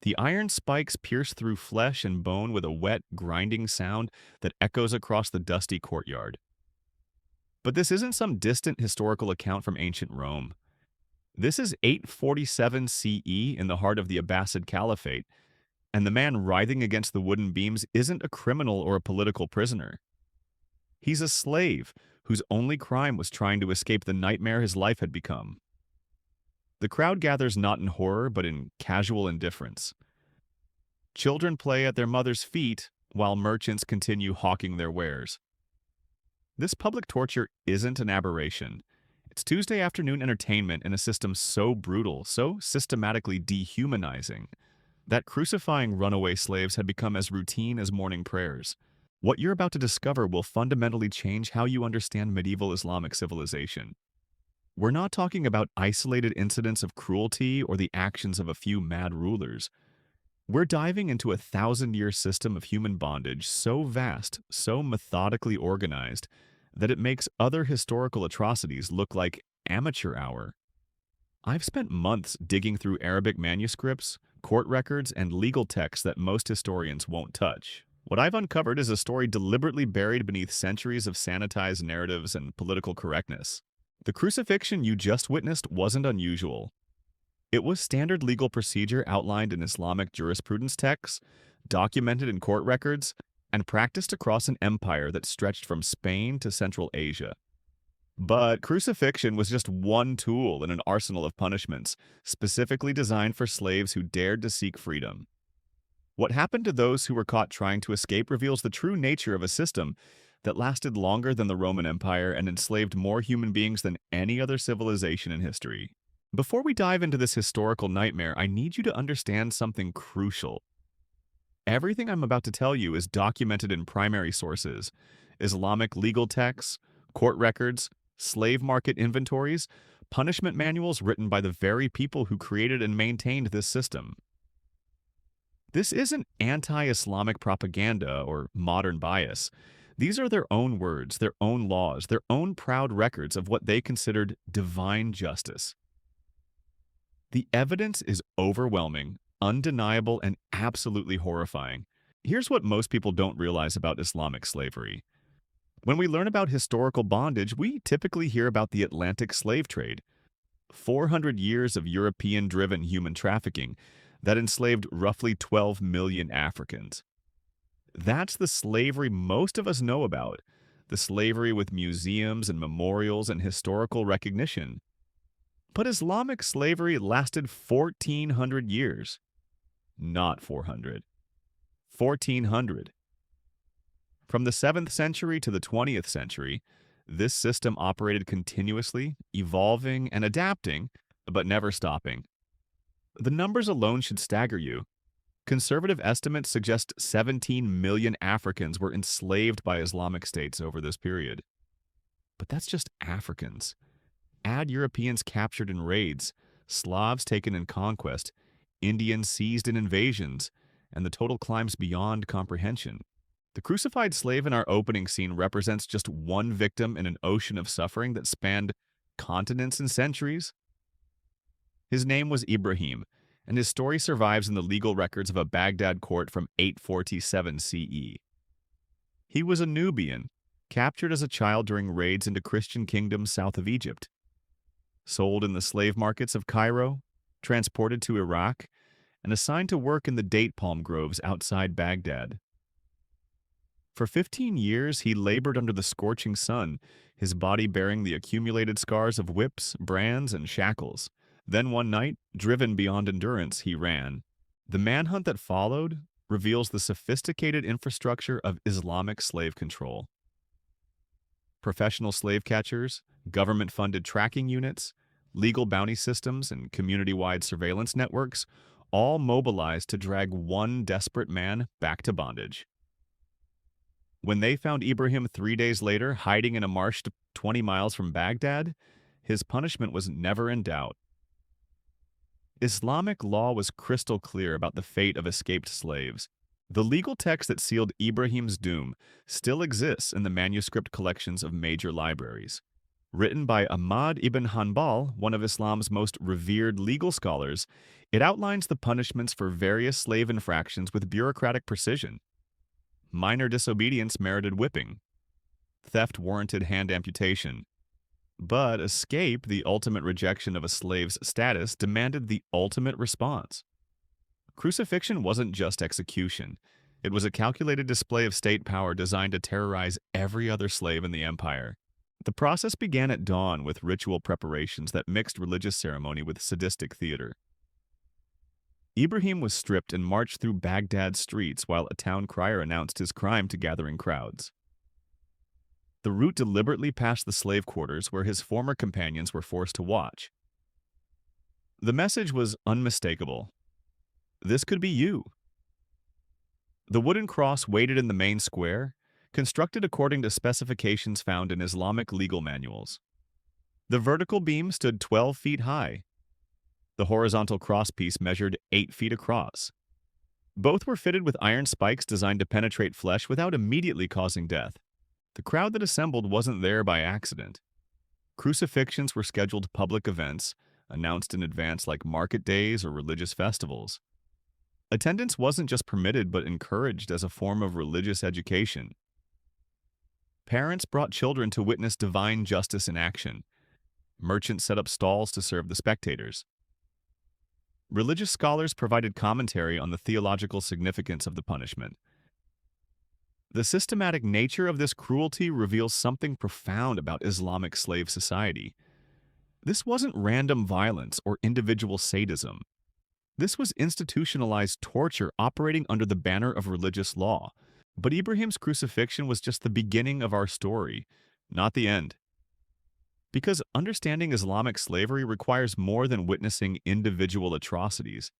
The iron spikes pierce through flesh and bone with a wet, grinding sound that echoes across the dusty courtyard. But this isn't some distant historical account from ancient Rome. This is 847 CE in the heart of the Abbasid Caliphate, and the man writhing against the wooden beams isn't a criminal or a political prisoner. He's a slave whose only crime was trying to escape the nightmare his life had become. The crowd gathers not in horror, but in casual indifference. Children play at their mother's feet while merchants continue hawking their wares. This public torture isn't an aberration. It's Tuesday afternoon entertainment in a system so brutal, so systematically dehumanizing, that crucifying runaway slaves had become as routine as morning prayers. What you're about to discover will fundamentally change how you understand medieval Islamic civilization. We're not talking about isolated incidents of cruelty or the actions of a few mad rulers. We're diving into a 1,000-year system of human bondage so vast, so methodically organized, that it makes other historical atrocities look like amateur hour. I've spent months digging through Arabic manuscripts, court records, and legal texts that most historians won't touch. What I've uncovered is a story deliberately buried beneath centuries of sanitized narratives and political correctness. The crucifixion you just witnessed wasn't unusual. It was standard legal procedure outlined in Islamic jurisprudence texts, documented in court records, and practiced across an empire that stretched from Spain to Central Asia. But crucifixion was just one tool in an arsenal of punishments, specifically designed for slaves who dared to seek freedom. What happened to those who were caught trying to escape reveals the true nature of a system that lasted longer than the Roman Empire and enslaved more human beings than any other civilization in history. Before we dive into this historical nightmare, I need you to understand something crucial. Everything I'm about to tell you is documented in primary sources: Islamic legal texts, court records, slave market inventories, punishment manuals written by the very people who created and maintained this system. This isn't anti-Islamic propaganda or modern bias. These are their own words, their own laws, their own proud records of what they considered divine justice. The evidence is overwhelming, undeniable, and absolutely horrifying. Here's what most people don't realize about Islamic slavery. When we learn about historical bondage, we typically hear about the Atlantic slave trade, 400 years of European-driven human trafficking that enslaved roughly 12 million Africans. That's the slavery most of us know about, the slavery with museums and memorials and historical recognition. But Islamic slavery lasted 1,400 years. Not 400. 1,400. From the 7th century to the 20th century, this system operated continuously, evolving and adapting, but never stopping. The numbers alone should stagger you. Conservative estimates suggest 17 million Africans were enslaved by Islamic states over this period. But that's just Africans. Add Europeans captured in raids, Slavs taken in conquest, Indians seized in invasions, and the total climbs beyond comprehension. The crucified slave in our opening scene represents just one victim in an ocean of suffering that spanned continents and centuries. His name was Ibrahim, and his story survives in the legal records of a Baghdad court from 847 CE. He was a Nubian, captured as a child during raids into Christian kingdoms south of Egypt. Sold in the slave markets of Cairo, transported to Iraq, and assigned to work in the date palm groves outside Baghdad. For 15 years, he labored under the scorching sun, his body bearing the accumulated scars of whips, brands, and shackles. Then one night, driven beyond endurance, he ran. The manhunt that followed reveals the sophisticated infrastructure of Islamic slave control. Professional slave catchers, government-funded tracking units, legal bounty systems, and community-wide surveillance networks all mobilized to drag one desperate man back to bondage. When they found Ibrahim 3 days later hiding in a marsh 20 miles from Baghdad, his punishment was never in doubt. Islamic law was crystal clear about the fate of escaped slaves. The legal text that sealed Ibrahim's doom still exists in the manuscript collections of major libraries. Written by Ahmad ibn Hanbal, one of Islam's most revered legal scholars, it outlines the punishments for various slave infractions with bureaucratic precision. Minor disobedience merited whipping. Theft warranted hand amputation. But escape, the ultimate rejection of a slave's status, demanded the ultimate response. Crucifixion wasn't just execution. It was a calculated display of state power designed to terrorize every other slave in the empire. The process began at dawn with ritual preparations that mixed religious ceremony with sadistic theater. Ibrahim was stripped and marched through Baghdad's streets while a town crier announced his crime to gathering crowds. The route deliberately passed the slave quarters where his former companions were forced to watch. The message was unmistakable. This could be you. The wooden cross waited in the main square, constructed according to specifications found in Islamic legal manuals. The vertical beam stood 12 feet high. The horizontal crosspiece measured 8 feet across. Both were fitted with iron spikes designed to penetrate flesh without immediately causing death. The crowd that assembled wasn't there by accident. Crucifixions were scheduled public events, announced in advance like market days or religious festivals. Attendance wasn't just permitted but encouraged as a form of religious education. Parents brought children to witness divine justice in action. Merchants set up stalls to serve the spectators. Religious scholars provided commentary on the theological significance of the punishment. The systematic nature of this cruelty reveals something profound about Islamic slave society. This wasn't random violence or individual sadism. This was institutionalized torture operating under the banner of religious law. But Ibrahim's crucifixion was just the beginning of our story, not the end. Because understanding Islamic slavery requires more than witnessing individual atrocities.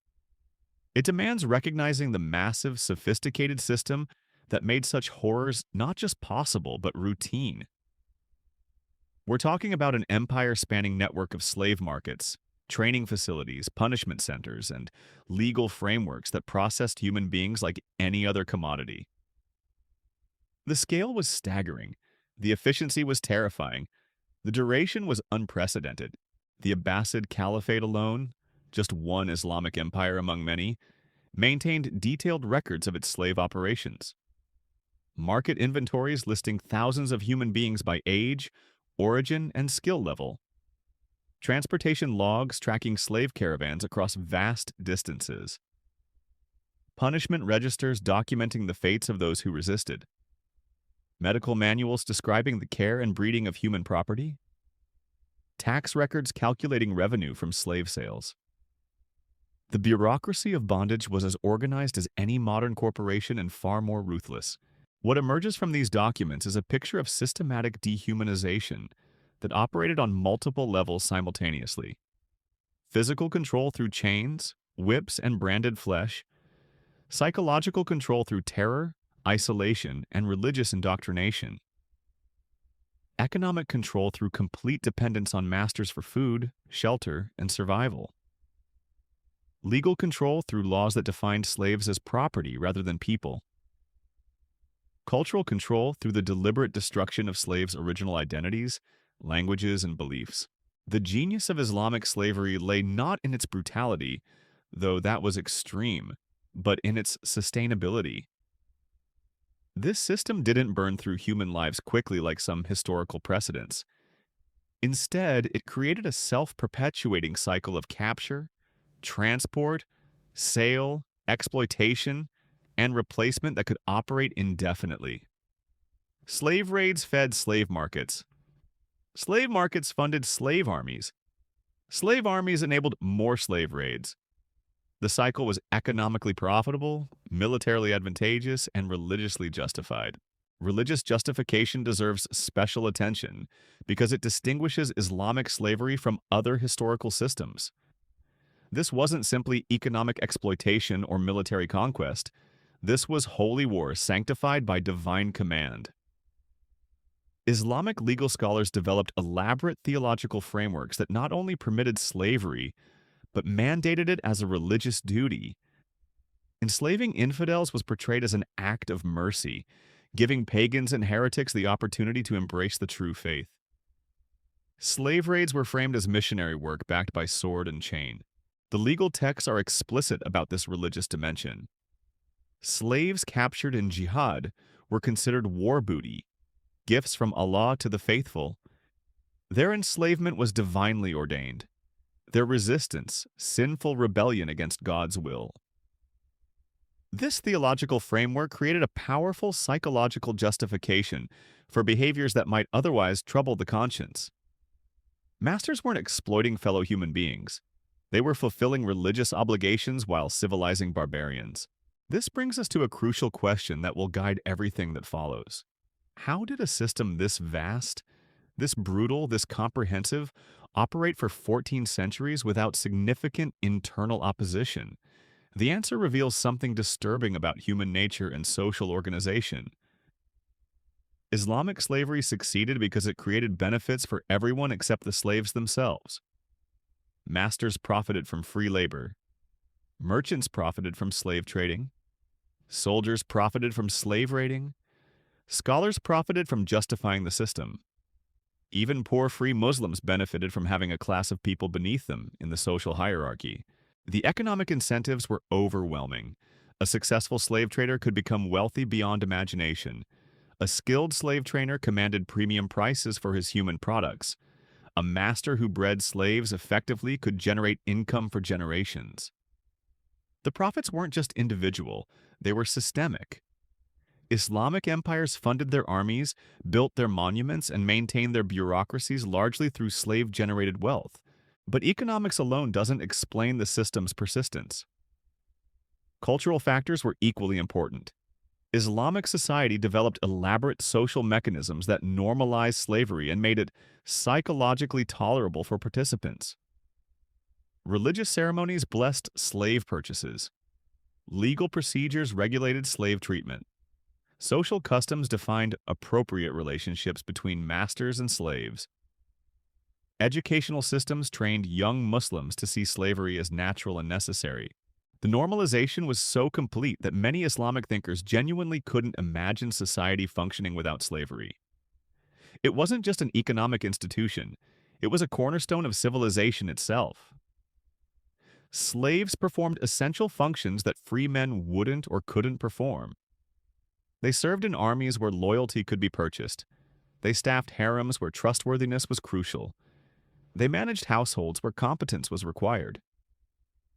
It demands recognizing the massive, sophisticated system that made such horrors not just possible, but routine. We're talking about an empire-spanning network of slave markets, training facilities, punishment centers, and legal frameworks that processed human beings like any other commodity. The scale was staggering. The efficiency was terrifying. The duration was unprecedented. The Abbasid Caliphate alone, just one Islamic empire among many, maintained detailed records of its slave operations. Market inventories listing thousands of human beings by age, origin, and skill level. Transportation logs tracking slave caravans across vast distances. Punishment registers documenting the fates of those who resisted. Medical manuals describing the care and breeding of human property. Tax records calculating revenue from slave sales. The bureaucracy of bondage was as organized as any modern corporation and far more ruthless. What emerges from these documents is a picture of systematic dehumanization that operated on multiple levels simultaneously. Physical control through chains, whips, and branded flesh. Psychological control through terror, isolation, and religious indoctrination. Economic control through complete dependence on masters for food, shelter, and survival. Legal control through laws that defined slaves as property rather than people. Cultural control through the deliberate destruction of slaves' original identities, languages, and beliefs. The genius of Islamic slavery lay not in its brutality, though that was extreme, but in its sustainability. This system didn't burn through human lives quickly like some historical precedents. Instead, it created a self-perpetuating cycle of capture, transport, sale, exploitation, and replacement that could operate indefinitely. Slave raids fed slave markets. Slave markets funded slave armies. Slave armies enabled more slave raids. The cycle was economically profitable, militarily advantageous, and religiously justified. Religious justification deserves special attention because it distinguishes Islamic slavery from other historical systems. This wasn't simply economic exploitation or military conquest. This was holy war sanctified by divine command. Islamic legal scholars developed elaborate theological frameworks that not only permitted slavery, but mandated it as a religious duty. Enslaving infidels was portrayed as an act of mercy, giving pagans and heretics the opportunity to embrace the true faith. Slave raids were framed as missionary work backed by sword and chain. The legal texts are explicit about this religious dimension. Slaves captured in jihad were considered war booty, gifts from Allah to the faithful. Their enslavement was divinely ordained. Their resistance, sinful rebellion against God's will. This theological framework created a powerful psychological justification for behaviors that might otherwise trouble the conscience. Masters weren't exploiting fellow human beings. They were fulfilling religious obligations while civilizing barbarians. This brings us to a crucial question that will guide everything that follows. How did a system this vast, this brutal, this comprehensive, operate for 14 centuries without significant internal opposition? The answer reveals something disturbing about human nature and social organization. Islamic slavery succeeded because it created benefits for everyone except the slaves themselves. Masters profited from free labor. Merchants profited from slave trading. Soldiers profited from slave raiding. Scholars profited from justifying the system. Even poor free Muslims benefited from having a class of people beneath them in the social hierarchy. The economic incentives were overwhelming. A successful slave trader could become wealthy beyond imagination. A skilled slave trainer commanded premium prices for his human products. A master who bred slaves effectively could generate income for generations. The profits weren't just individual, they were systemic. Islamic empires funded their armies, built their monuments, and maintained their bureaucracies largely through slave-generated wealth. But economics alone doesn't explain the system's persistence. Cultural factors were equally important. Islamic society developed elaborate social mechanisms that normalized slavery and made it psychologically tolerable for participants. Religious ceremonies blessed slave purchases. Legal procedures regulated slave treatment. Social customs defined appropriate relationships between masters and slaves. Educational systems trained young Muslims to see slavery as natural and necessary. The normalization was so complete that many Islamic thinkers genuinely couldn't imagine society functioning without slavery. It wasn't just an economic institution, it was a cornerstone of civilization itself. Slaves performed essential functions that free men wouldn't or couldn't perform. They served in armies where loyalty could be purchased. They staffed harems where trustworthiness was crucial. They managed households where competence was required.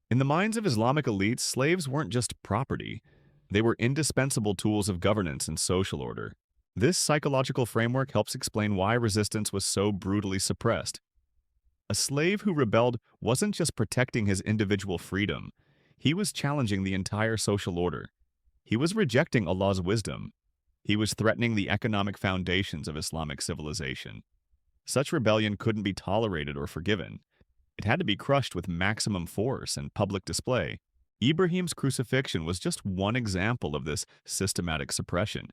In the minds of Islamic elites, slaves weren't just property. They were indispensable tools of governance and social order. This psychological framework helps explain why resistance was so brutally suppressed. A slave who rebelled wasn't just protecting his individual freedom. He was challenging the entire social order. He was rejecting Allah's wisdom. He was threatening the economic foundations of Islamic civilization. Such rebellion couldn't be tolerated or forgiven. It had to be crushed with maximum force and public display. Ibrahim's crucifixion was just one example of this systematic suppression.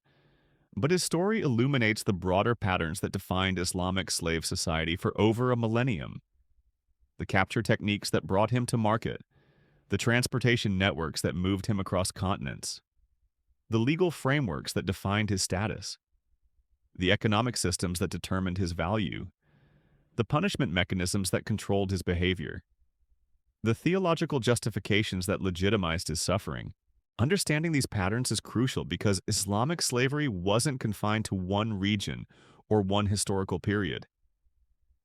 But his story illuminates the broader patterns that defined Islamic slave society for over a millennium. The capture techniques that brought him to market, the transportation networks that moved him across continents, the legal frameworks that defined his status, the economic systems that determined his value, the punishment mechanisms that controlled his behavior, the theological justifications that legitimized his suffering. Understanding these patterns is crucial because Islamic slavery wasn't confined to one region or one historical period.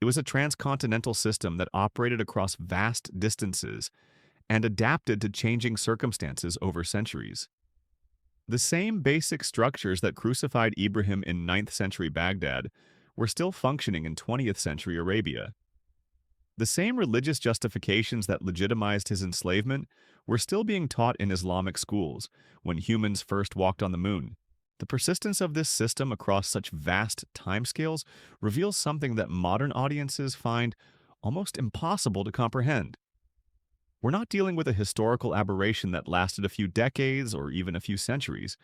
It was a transcontinental system that operated across vast distances and adapted to changing circumstances over centuries. The same basic structures that crucified Ibrahim in 9th century Baghdad were still functioning in 20th century Arabia. The same religious justifications that legitimized his enslavement were still being taught in Islamic schools when humans first walked on the moon. The persistence of this system across such vast timescales reveals something that modern audiences find almost impossible to comprehend. We're not dealing with a historical aberration that lasted a few decades or even a few centuries.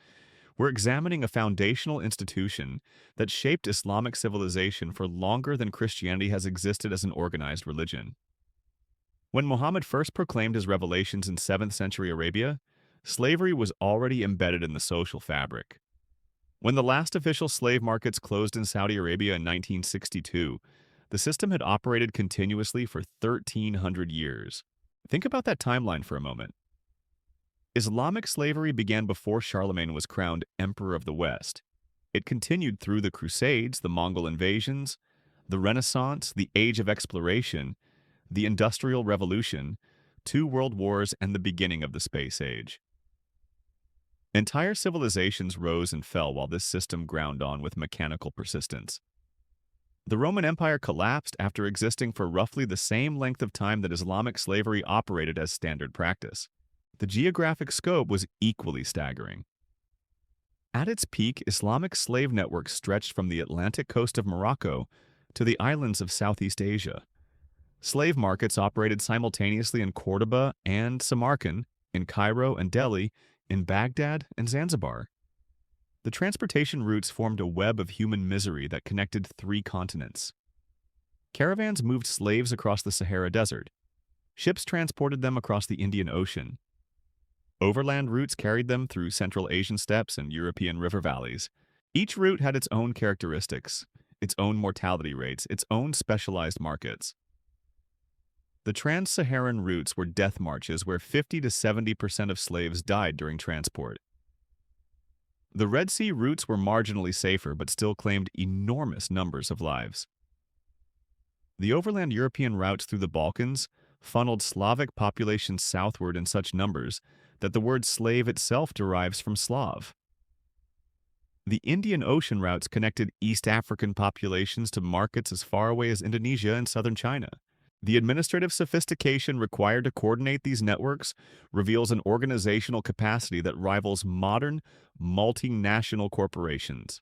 We're examining a foundational institution that shaped Islamic civilization for longer than Christianity has existed as an organized religion. When Muhammad first proclaimed his revelations in 7th century Arabia, slavery was already embedded in the social fabric. When the last official slave markets closed in Saudi Arabia in 1962, The system had operated continuously for 1,300 years. Think about that timeline for a moment. Islamic slavery began before Charlemagne was crowned Emperor of the West. It continued through the Crusades, the Mongol invasions, the Renaissance, the Age of Exploration, the Industrial Revolution, 2 world wars, and the beginning of the Space Age. Entire civilizations rose and fell while this system ground on with mechanical persistence. The Roman Empire collapsed after existing for roughly the same length of time that Islamic slavery operated as standard practice. The geographic scope was equally staggering. At its peak, Islamic slave networks stretched from the Atlantic coast of Morocco to the islands of Southeast Asia. Slave markets operated simultaneously in Cordoba and Samarkand, in Cairo and Delhi, in Baghdad and Zanzibar. The transportation routes formed a web of human misery that connected 3 continents. Caravans moved slaves across the Sahara Desert. Ships transported them across the Indian Ocean. Overland routes carried them through Central Asian steppes and European river valleys. Each route had its own characteristics, its own mortality rates, its own specialized markets. The trans-Saharan routes were death marches where 50 to 70% of slaves died during transport. The Red Sea routes were marginally safer but still claimed enormous numbers of lives. The overland European routes through the Balkans funneled Slavic populations southward in such numbers that the word slave itself derives from Slav. The Indian Ocean routes connected East African populations to markets as far away as Indonesia and southern China. The administrative sophistication required to coordinate these networks reveals an organizational capacity that rivals modern, multinational corporations.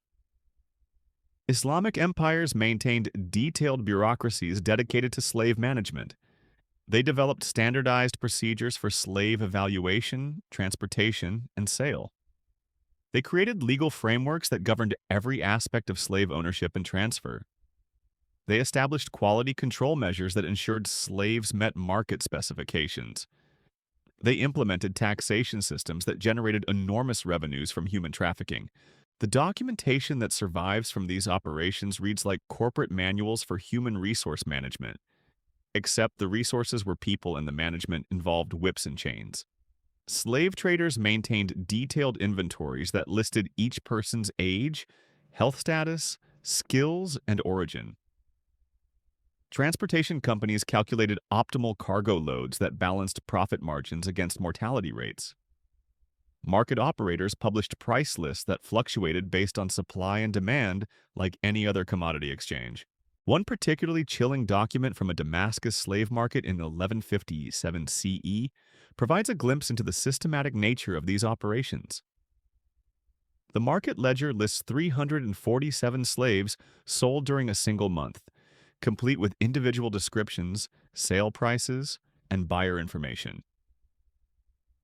Islamic empires maintained detailed bureaucracies dedicated to slave management. They developed standardized procedures for slave evaluation, transportation, and sale. They created legal frameworks that governed every aspect of slave ownership and transfer. They established quality control measures that ensured slaves met market specifications. They implemented taxation systems that generated enormous revenues from human trafficking. The documentation that survives from these operations reads like corporate manuals for human resource management, except the resources were people and the management involved whips and chains. Slave traders maintained detailed inventories that listed each person's age, health status, skills, and origin. Transportation companies calculated optimal cargo loads that balanced profit margins against mortality rates. Market operators published price lists that fluctuated based on supply and demand like any other commodity exchange. One particularly chilling document from a Damascus slave market in 1157 CE provides a glimpse into the systematic nature of these operations. The market ledger lists 347 slaves sold during a single month, complete with individual descriptions, sale prices, and buyer information.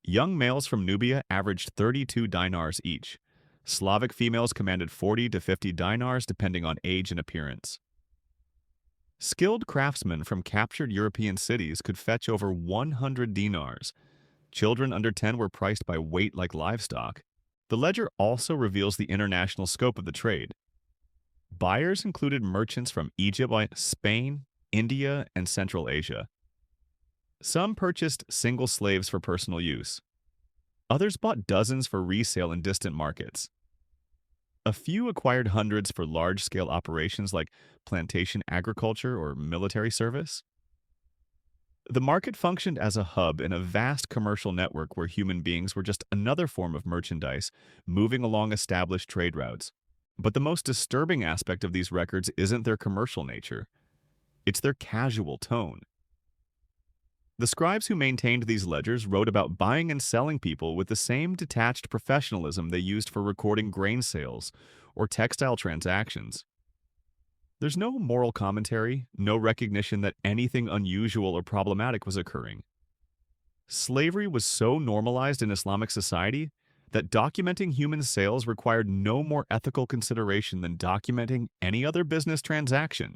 Young males from Nubia averaged 32 dinars each. Slavic females commanded 40 to 50 dinars depending on age and appearance. Skilled craftsmen from captured European cities could fetch over 100 dinars. Children under 10 were priced by weight like livestock. The ledger also reveals the international scope of the trade. Buyers included merchants from Egypt, Spain, India, and Central Asia. Some purchased single slaves for personal use. Others bought dozens for resale in distant markets. A few acquired hundreds for large-scale operations like plantation agriculture or military service. The market functioned as a hub in a vast commercial network where human beings were just another form of merchandise moving along established trade routes. But the most disturbing aspect of these records isn't their commercial nature. It's their casual tone. The scribes who maintained these ledgers wrote about buying and selling people with the same detached professionalism they used for recording grain sales or textile transactions. There's no moral commentary, no recognition that anything unusual or problematic was occurring. Slavery was so normalized in Islamic society that documenting human sales required no more ethical consideration than documenting any other business transaction.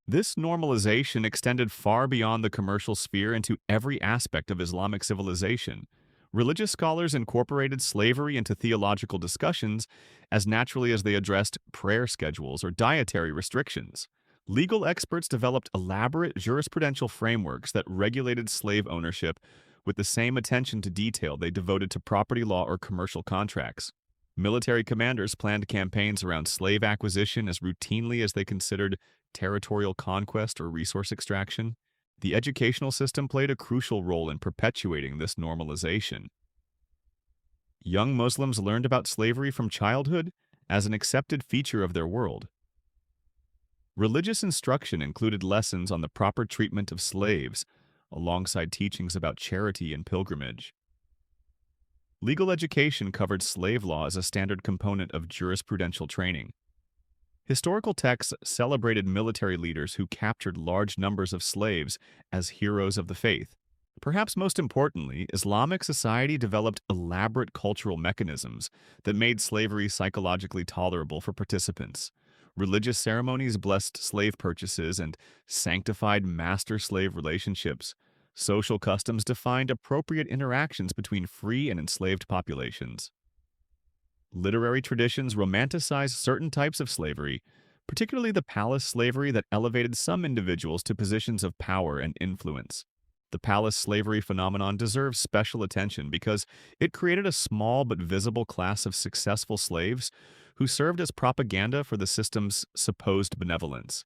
This normalization extended far beyond the commercial sphere into every aspect of Islamic civilization. Religious scholars incorporated slavery into theological discussions as naturally as they addressed prayer schedules or dietary restrictions. Legal experts developed elaborate jurisprudential frameworks that regulated slave ownership with the same attention to detail they devoted to property law or commercial contracts. Military commanders planned campaigns around slave acquisition as routinely as they considered territorial conquest or resource extraction. The educational system played a crucial role in perpetuating this normalization. Young Muslims learned about slavery from childhood as an accepted feature of their world. Religious instruction included lessons on the proper treatment of slaves, alongside teachings about charity and pilgrimage. Legal education covered slave law as a standard component of jurisprudential training. Historical texts celebrated military leaders who captured large numbers of slaves as heroes of the faith. Perhaps most importantly, Islamic society developed elaborate cultural mechanisms that made slavery psychologically tolerable for participants. Religious ceremonies blessed slave purchases and sanctified master-slave relationships. Social customs defined appropriate interactions between free and enslaved populations. Literary traditions romanticized certain types of slavery, particularly the palace slavery that elevated some individuals to positions of power and influence. The palace slavery phenomenon deserves special attention because it created a small but visible class of successful slaves who served as propaganda for the system's supposed benevolence.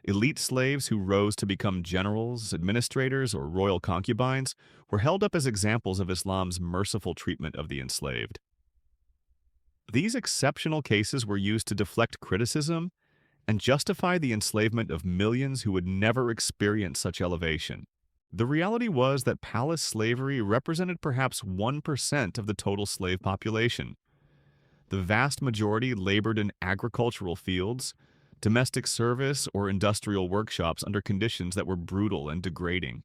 Elite slaves who rose to become generals, administrators, or royal concubines were held up as examples of Islam's merciful treatment of the enslaved. These exceptional cases were used to deflect criticism and justify the enslavement of millions who would never experience such elevation. The reality was that palace slavery represented perhaps 1% of the total slave population. The vast majority labored in agricultural fields, domestic service, or industrial workshops under conditions that were brutal and degrading.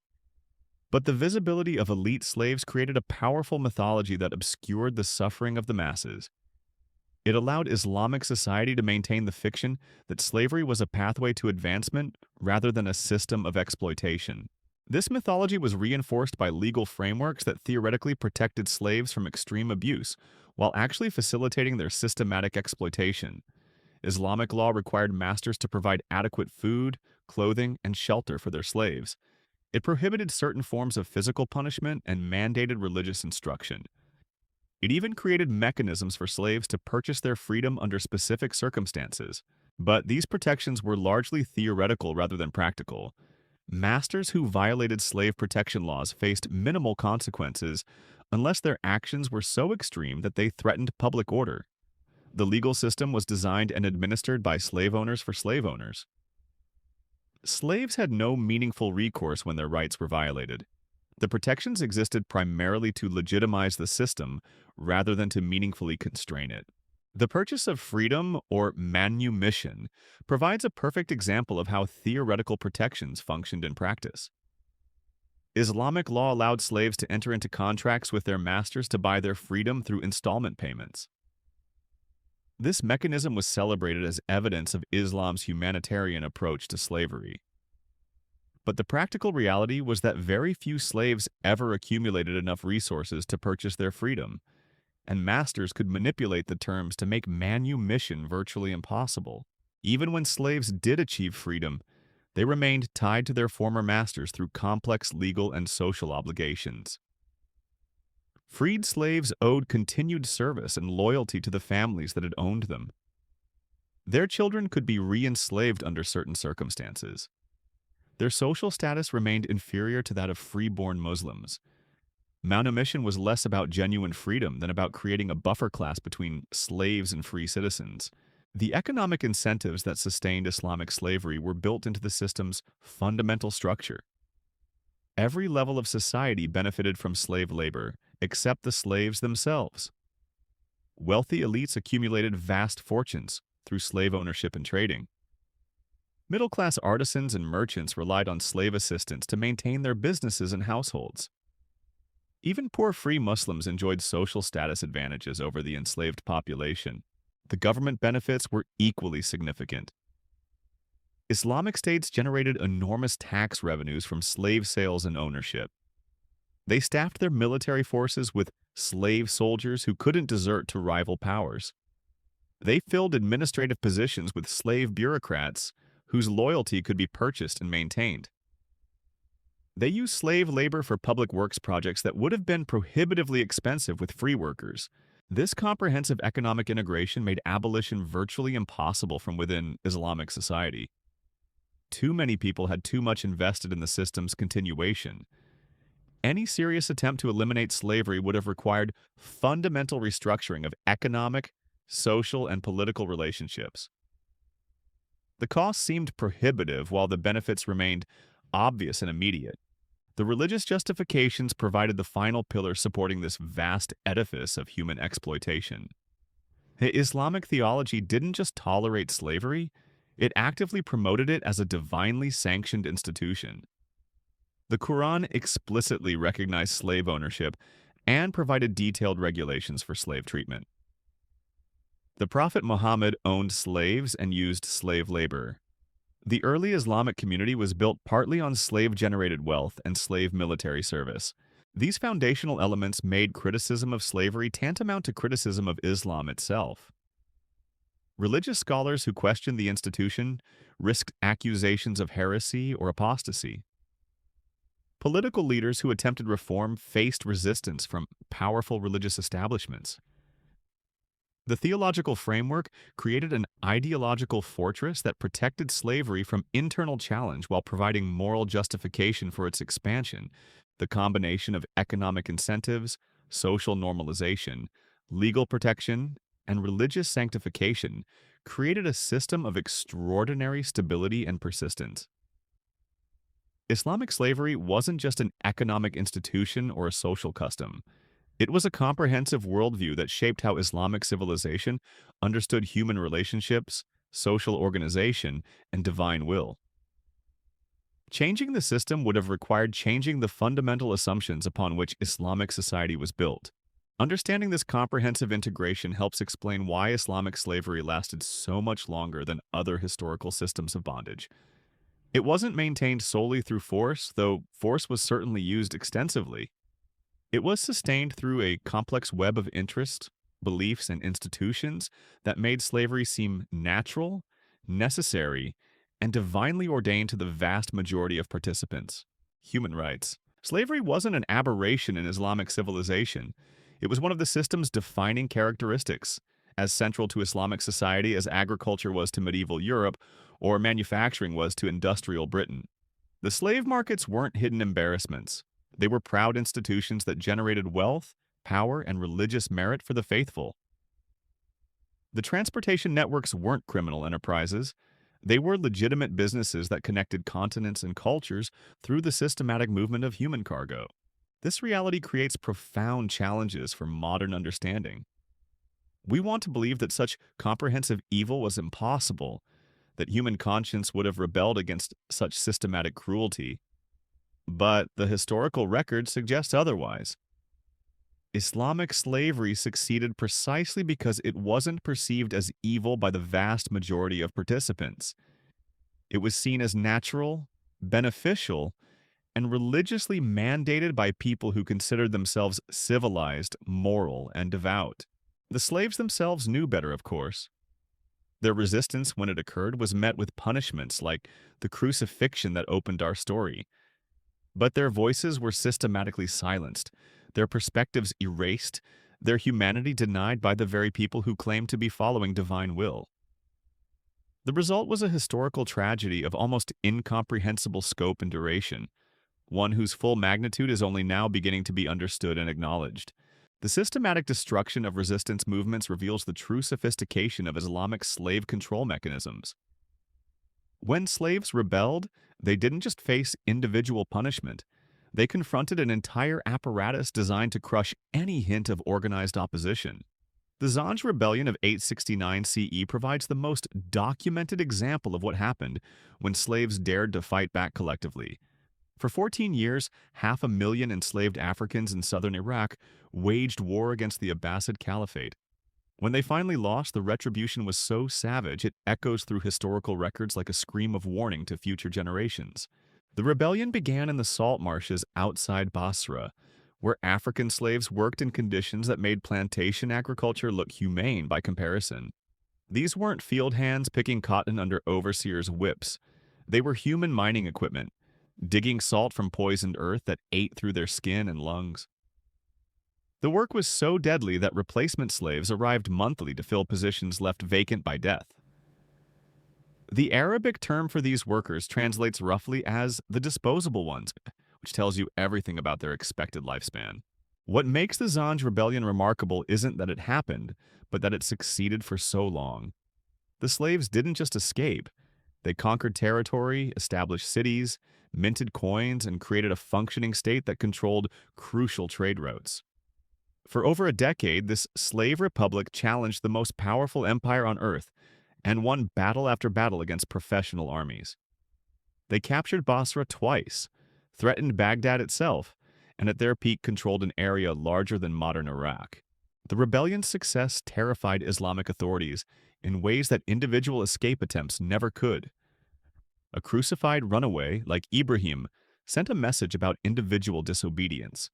But the visibility of elite slaves created a powerful mythology that obscured the suffering of the masses. It allowed Islamic society to maintain the fiction that slavery was a pathway to advancement rather than a system of exploitation. This mythology was reinforced by legal frameworks that theoretically protected slaves from extreme abuse, while actually facilitating their systematic exploitation. Islamic law required masters to provide adequate food, clothing, and shelter for their slaves. It prohibited certain forms of physical punishment and mandated religious instruction. It even created mechanisms for slaves to purchase their freedom under specific circumstances. But these protections were largely theoretical rather than practical. Masters who violated slave protection laws faced minimal consequences unless their actions were so extreme that they threatened public order. The legal system was designed and administered by slave owners for slave owners. Slaves had no meaningful recourse when their rights were violated. The protections existed primarily to legitimize the system rather than to meaningfully constrain it. The purchase of freedom, or manumission, provides a perfect example of how theoretical protections functioned in practice. Islamic law allowed slaves to enter into contracts with their masters to buy their freedom through installment payments. This mechanism was celebrated as evidence of Islam's humanitarian approach to slavery. But the practical reality was that very few slaves ever accumulated enough resources to purchase their freedom, and masters could manipulate the terms to make manumission virtually impossible. Even when slaves did achieve freedom, they remained tied to their former masters through complex legal and social obligations. Freed slaves owed continued service and loyalty to the families that had owned them. Their children could be re-enslaved under certain circumstances. Their social status remained inferior to that of free-born Muslims. Manumission was less about genuine freedom than about creating a buffer class between slaves and free citizens. The economic incentives that sustained Islamic slavery were built into the system's fundamental structure. Every level of society benefited from slave labor, except the slaves themselves. Wealthy elites accumulated vast fortunes through slave ownership and trading. Middle-class artisans and merchants relied on slave assistants to maintain their businesses and households. Even poor free Muslims enjoyed social status advantages over the enslaved population. The government benefits were equally significant. Islamic states generated enormous tax revenues from slave sales and ownership. They staffed their military forces with slave soldiers who couldn't desert to rival powers. They filled administrative positions with slave bureaucrats whose loyalty could be purchased and maintained. They used slave labor for public works projects that would have been prohibitively expensive with free workers. This comprehensive economic integration made abolition virtually impossible from within Islamic society. Too many people had too much invested in the system's continuation. Any serious attempt to eliminate slavery would have required fundamental restructuring of economic, social, and political relationships. The costs seemed prohibitive while the benefits remained obvious and immediate. The religious justifications provided the final pillar supporting this vast edifice of human exploitation. Islamic theology didn't just tolerate slavery, it actively promoted it as a divinely sanctioned institution. The Quran explicitly recognized slave ownership and provided detailed regulations for slave treatment. The Prophet Muhammad owned slaves and used slave labor. The early Islamic community was built partly on slave-generated wealth and slave military service. These foundational elements made criticism of slavery tantamount to criticism of Islam itself. Religious scholars who questioned the institution risked accusations of heresy or apostasy. Political leaders who attempted reform faced resistance from powerful religious establishments. The theological framework created an ideological fortress that protected slavery from internal challenge while providing moral justification for its expansion. The combination of economic incentives, social normalization, legal protection, and religious sanctification created a system of extraordinary stability and persistence. Islamic slavery wasn't just an economic institution or a social custom. It was a comprehensive worldview that shaped how Islamic civilization understood human relationships, social organization, and divine will. Changing the system would have required changing the fundamental assumptions upon which Islamic society was built. Understanding this comprehensive integration helps explain why Islamic slavery lasted so much longer than other historical systems of bondage. It wasn't maintained solely through force, though force was certainly used extensively. It was sustained through a complex web of interests, beliefs, and institutions that made slavery seem natural, necessary, and divinely ordained to the vast majority of participants. Human rights. Slavery wasn't an aberration in Islamic civilization. It was one of the system's defining characteristics, as central to Islamic society as agriculture was to medieval Europe or manufacturing was to industrial Britain. The slave markets weren't hidden embarrassments. They were proud institutions that generated wealth, power, and religious merit for the faithful. The transportation networks weren't criminal enterprises. They were legitimate businesses that connected continents and cultures through the systematic movement of human cargo. This reality creates profound challenges for modern understanding. We want to believe that such comprehensive evil was impossible, that human conscience would have rebelled against such systematic cruelty. But the historical record suggests otherwise. Islamic slavery succeeded precisely because it wasn't perceived as evil by the vast majority of participants. It was seen as natural, beneficial, and religiously mandated by people who considered themselves civilized, moral, and devout. The slaves themselves knew better, of course. Their resistance, when it occurred, was met with punishments like the crucifixion that opened our story. But their voices were systematically silenced, their perspectives erased, their humanity denied by the very people who claimed to be following divine will. The result was a historical tragedy of almost incomprehensible scope and duration, one whose full magnitude is only now beginning to be understood and acknowledged. The systematic destruction of resistance movements reveals the true sophistication of Islamic slave control mechanisms. When slaves rebelled, they didn't just face individual punishment. They confronted an entire apparatus designed to crush any hint of organized opposition. The Zanj Rebellion of 869 CE provides the most documented example of what happened when slaves dared to fight back collectively. For 14 years, 500,000 enslaved Africans in southern Iraq waged war against the Abbasid Caliphate. When they finally lost, the retribution was so savage it echoes through historical records like a scream of warning to future generations. The rebellion began in the salt marshes outside Basra, where African slaves worked in conditions that made plantation agriculture look humane by comparison. These weren't field hands picking cotton under overseers' whips. They were human mining equipment, digging salt from poisoned earth that ate through their skin and lungs. The work was so deadly that replacement slaves arrived monthly to fill positions left vacant by death. The Arabic term for these workers translates roughly as the disposable ones, which tells you everything about their expected lifespan. What makes the Zanj rebellion remarkable isn't that it happened, but that it succeeded for so long. The slaves didn't just escape. They conquered territory, established cities, minted coins, and created a functioning state that controlled crucial trade routes. For over a decade, this slave republic challenged the most powerful empire on earth and won battle after battle against professional armies. They captured Basra twice, threatened Baghdad itself, and at their peak controlled an area larger than modern Iraq. The rebellion's success terrified Islamic authorities in ways that individual escape attempts never could. A crucified runaway like Ibrahim sent a message about individual disobedience.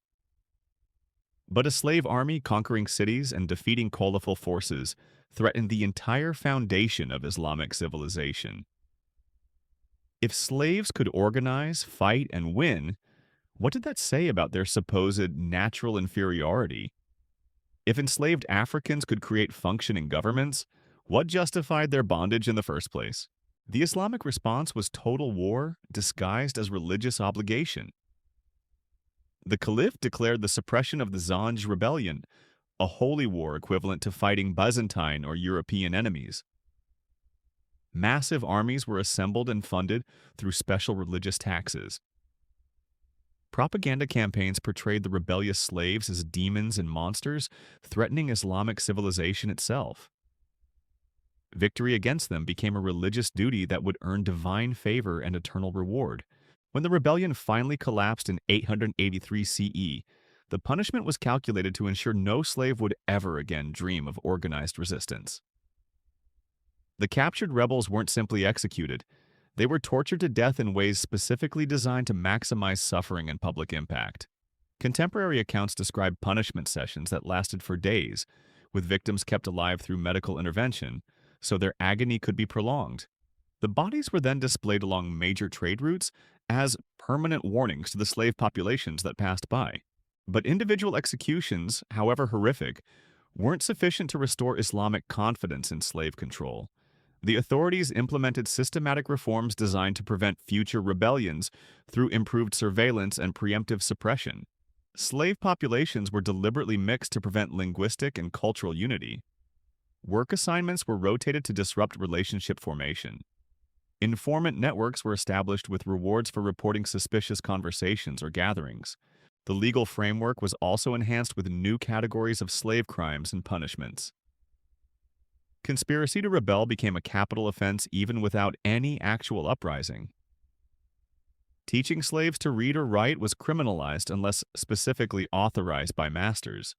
But a slave army conquering cities and defeating caliphal forces threatened the entire foundation of Islamic civilization. If slaves could organize, fight, and win, what did that say about their supposed natural inferiority? If enslaved Africans could create functioning governments, what justified their bondage in the first place? The Islamic response was total war disguised as religious obligation. The Caliph declared the suppression of the Zanj rebellion, a holy war equivalent to fighting Byzantine or European enemies. Massive armies were assembled and funded through special religious taxes. Propaganda campaigns portrayed the rebellious slaves as demons and monsters, threatening Islamic civilization itself. Victory against them became a religious duty that would earn divine favor and eternal reward. When the rebellion finally collapsed in 883 CE, the punishment was calculated to ensure no slave would ever again dream of organized resistance. The captured rebels weren't simply executed. They were tortured to death in ways specifically designed to maximize suffering and public impact. Contemporary accounts describe punishment sessions that lasted for days, with victims kept alive through medical intervention, so their agony could be prolonged. The bodies were then displayed along major trade routes as permanent warnings to the slave populations that passed by. But individual executions, however horrific, weren't sufficient to restore Islamic confidence in slave control. The authorities implemented systematic reforms designed to prevent future rebellions through improved surveillance and preemptive suppression. Slave populations were deliberately mixed to prevent linguistic and cultural unity. Work assignments were rotated to disrupt relationship formation. Informant networks were established with rewards for reporting suspicious conversations or gatherings. The legal framework was also enhanced with new categories of slave crimes and punishments. Conspiracy to rebel became a capital offense even without any actual uprising. Teaching slaves to read or write was criminalized unless specifically authorized by masters.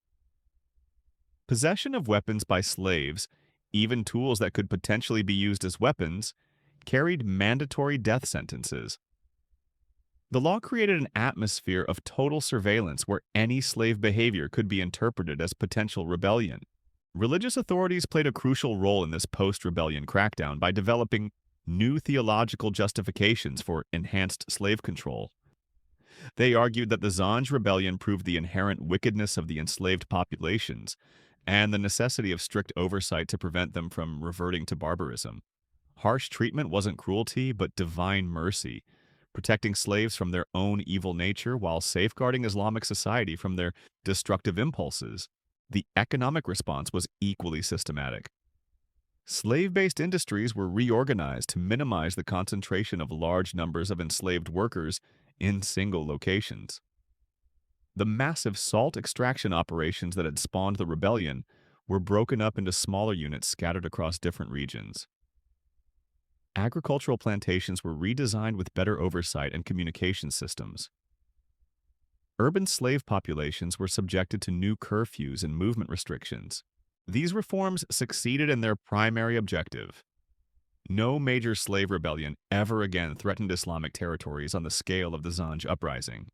Possession of weapons by slaves, even tools that could potentially be used as weapons, carried mandatory death sentences. The law created an atmosphere of total surveillance where any slave behavior could be interpreted as potential rebellion. Religious authorities played a crucial role in this post-rebellion crackdown by developing new theological justifications for enhanced slave control. They argued that the Zanj rebellion proved the inherent wickedness of the enslaved populations and the necessity of strict oversight to prevent them from reverting to barbarism. Harsh treatment wasn't cruelty, but divine mercy, protecting slaves from their own evil nature while safeguarding Islamic society from their destructive impulses. The economic response was equally systematic. Slave-based industries were reorganized to minimize the concentration of large numbers of enslaved workers in single locations. The massive salt extraction operations that had spawned the rebellion were broken up into smaller units scattered across different regions. Agricultural plantations were redesigned with better oversight and communication systems. Urban slave populations were subjected to new curfews and movement restrictions. These reforms succeeded in their primary objective. No major slave rebellion ever again threatened Islamic territories on the scale of the Zanj uprising.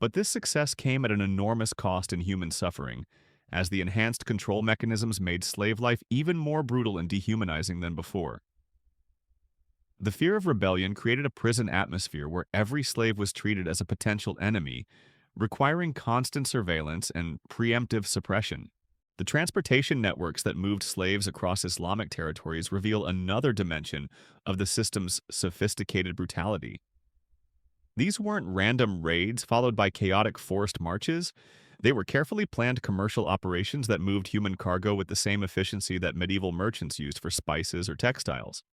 But this success came at an enormous cost in human suffering as the enhanced control mechanisms made slave life even more brutal and dehumanizing than before. The fear of rebellion created a prison atmosphere where every slave was treated as a potential enemy, requiring constant surveillance and preemptive suppression. The transportation networks that moved slaves across Islamic territories reveal another dimension of the system's sophisticated brutality. These weren't random raids followed by chaotic forced marches. They were carefully planned commercial operations that moved human cargo with the same efficiency that medieval merchants used for spices or textiles.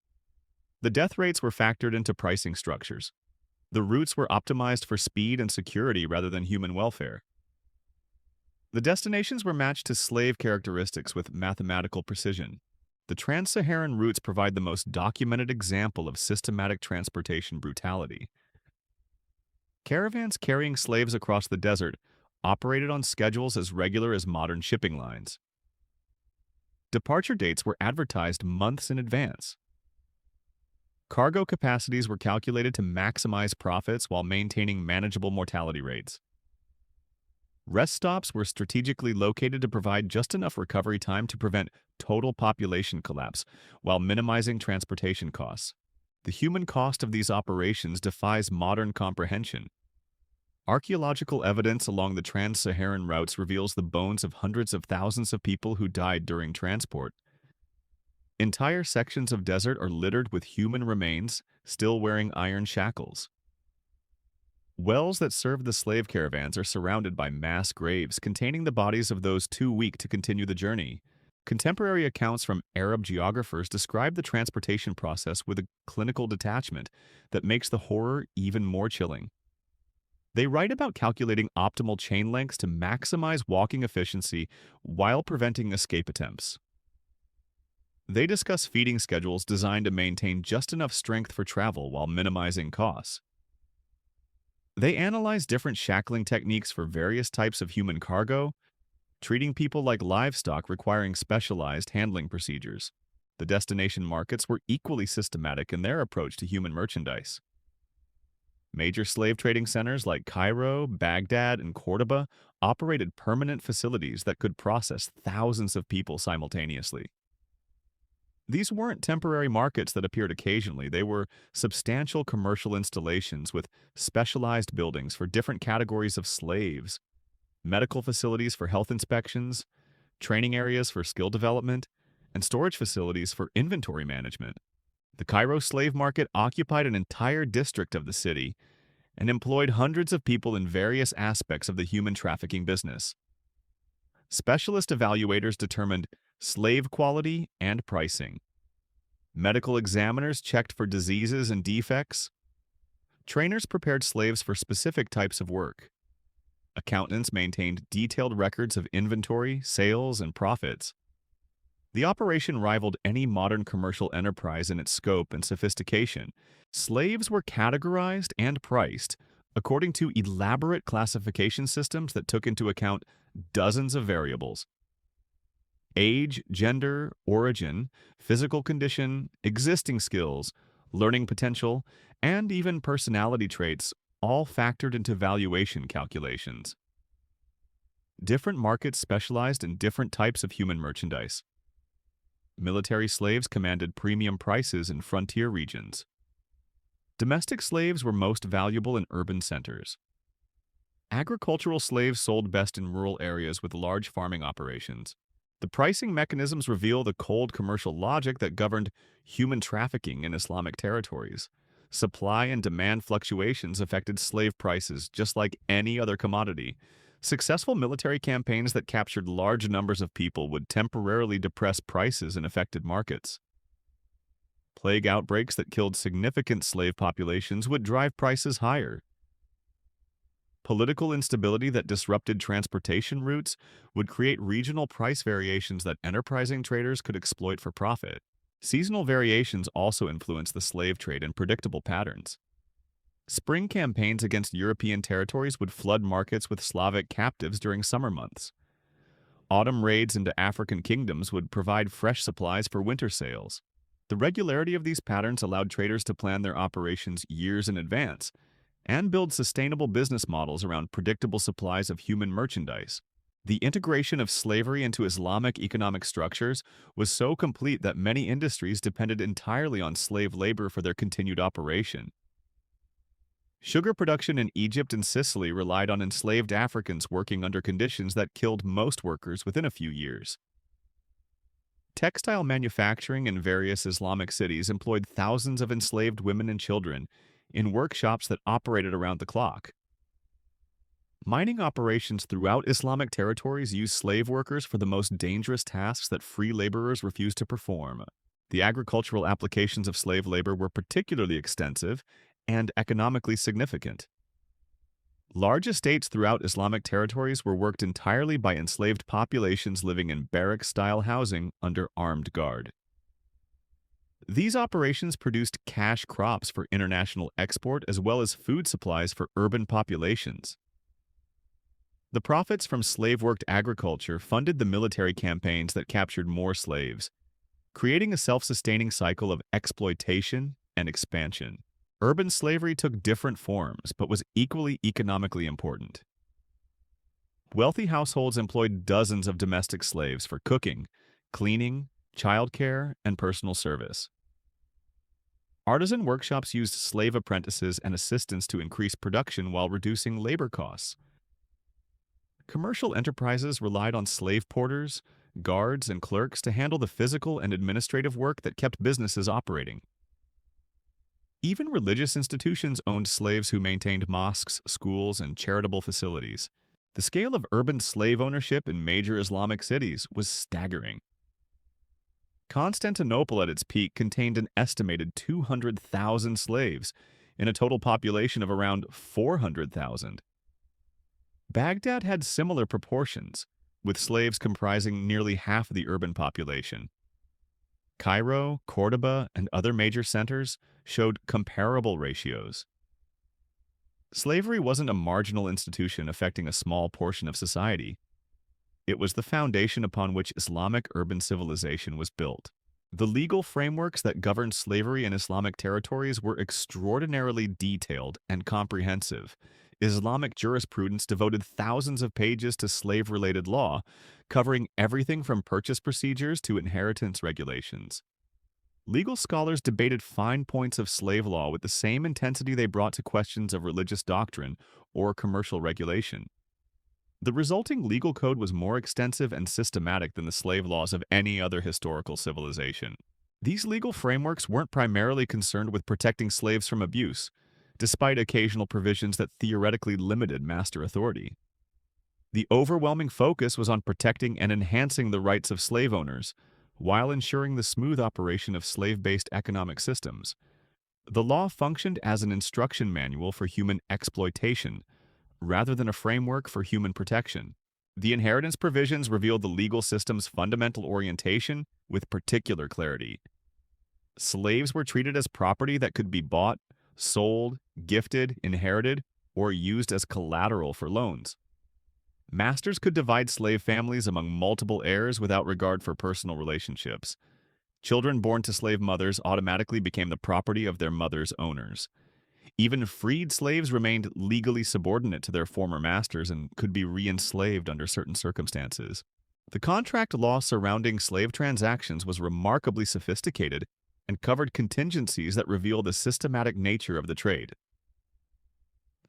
The death rates were factored into pricing structures. The routes were optimized for speed and security rather than human welfare. The destinations were matched to slave characteristics with mathematical precision. The trans-Saharan routes provide the most documented example of systematic transportation brutality. Caravans carrying slaves across the desert operated on schedules as regular as modern shipping lines. Departure dates were advertised months in advance. Cargo capacities were calculated to maximize profits while maintaining manageable mortality rates. Rest stops were strategically located to provide just enough recovery time to prevent total population collapse while minimizing transportation costs. The human cost of these operations defies modern comprehension. Archaeological evidence along the trans-Saharan routes reveals the bones of hundreds of thousands of people who died during transport. Entire sections of desert are littered with human remains, still wearing iron shackles. Wells that serve the slave caravans are surrounded by mass graves containing the bodies of those too weak to continue the journey. Contemporary accounts from Arab geographers describe the transportation process with a clinical detachment that makes the horror even more chilling. They write about calculating optimal chain lengths to maximize walking efficiency while preventing escape attempts. They discuss feeding schedules designed to maintain just enough strength for travel while minimizing costs. They analyze different shackling techniques for various types of human cargo, treating people like livestock requiring specialized handling procedures. The destination markets were equally systematic in their approach to human merchandise. Major slave trading centers like Cairo, Baghdad, and Cordoba operated permanent facilities that could process thousands of people simultaneously. These weren't temporary markets that appeared occasionally. They were substantial commercial installations with specialized buildings for different categories of slaves, medical facilities for health inspections, training areas for skill development, and storage facilities for inventory management. The Cairo slave market occupied an entire district of the city and employed hundreds of people in various aspects of the human trafficking business. Specialist evaluators determined slave quality and pricing. Medical examiners checked for diseases and defects. Trainers prepared slaves for specific types of work. Accountants maintained detailed records of inventory, sales, and profits. The operation rivaled any modern commercial enterprise in its scope and sophistication. Slaves were categorized and priced according to elaborate classification systems that took into account dozens of variables. Age, gender, origin, physical condition, existing skills, learning potential, and even personality traits all factored into valuation calculations. Different markets specialized in different types of human merchandise. Military slaves commanded premium prices in frontier regions. Domestic slaves were most valuable in urban centers. Agricultural slaves sold best in rural areas with large farming operations. The pricing mechanisms reveal the cold commercial logic that governed human trafficking in Islamic territories. Supply and demand fluctuations affected slave prices just like any other commodity. Successful military campaigns that captured large numbers of people would temporarily depress prices in affected markets. Plague outbreaks that killed significant slave populations would drive prices higher. Political instability that disrupted transportation routes would create regional price variations that enterprising traders could exploit for profit. Seasonal variations also influenced the slave trade in predictable patterns. Spring campaigns against European territories would flood markets with Slavic captives during summer months. Autumn raids into African kingdoms would provide fresh supplies for winter sales. The regularity of these patterns allowed traders to plan their operations years in advance and build sustainable business models around predictable supplies of human merchandise. The integration of slavery into Islamic economic structures was so complete that many industries depended entirely on slave labor for their continued operation. Sugar production in Egypt and Sicily relied on enslaved Africans working under conditions that killed most workers within a few years. Textile manufacturing in various Islamic cities employed thousands of enslaved women and children in workshops that operated around the clock. Mining operations throughout Islamic territories used slave workers for the most dangerous tasks that free laborers refused to perform. The agricultural applications of slave labor were particularly extensive and economically significant. Large estates throughout Islamic territories were worked entirely by enslaved populations living in barrack-style housing under armed guard. These operations produced cash crops for international export as well as food supplies for urban populations. The profits from slave-worked agriculture funded the military campaigns that captured more slaves, creating a self-sustaining cycle of exploitation and expansion. Urban slavery took different forms, but was equally economically important. Wealthy households employed dozens of domestic slaves for cooking, cleaning, childcare, and personal service. Artisan workshops used slave apprentices and assistants to increase production while reducing labor costs. Commercial enterprises relied on slave porters, guards, and clerks to handle the physical and administrative work that kept businesses operating. Even religious institutions owned slaves who maintained mosques, schools, and charitable facilities. The scale of urban slave ownership in major Islamic cities was staggering. Constantinople at its peak contained an estimated 200,000 slaves in a total population of around 400,000. Baghdad had similar proportions, with slaves comprising nearly half the urban population. Cairo, Cordoba, and other major centers showed comparable ratios. Slavery wasn't a marginal institution affecting a small portion of society. It was the foundation upon which Islamic urban civilization was built. The legal frameworks that governed slavery in Islamic territories were extraordinarily detailed and comprehensive. Islamic jurisprudence devoted thousands of pages to slave-related law, covering everything from purchase procedures to inheritance regulations. Legal scholars debated fine points of slave law with the same intensity they brought to questions of religious doctrine or commercial regulation. The resulting legal code was more extensive and systematic than the slave laws of any other historical civilization. These legal frameworks weren't primarily concerned with protecting slaves from abuse, despite occasional provisions that theoretically limited master authority. The overwhelming focus was on protecting and enhancing the rights of slave owners, while ensuring the smooth operation of slave-based economic systems. The law functioned as an instruction manual for human exploitation, rather than a framework for human protection. The inheritance provisions revealed the legal system's fundamental orientation with particular clarity. Slaves were treated as property that could be bought, sold, gifted, inherited, or used as collateral for loans. Masters could divide slave families among multiple heirs without regard for personal relationships. Children born to slave mothers automatically became the property of their mothers' owners. Even freed slaves remained legally subordinate to their former masters and could be re-enslaved under certain circumstances. The contract law surrounding slave transactions was remarkably sophisticated and covered contingencies that reveal the systematic nature of the trade.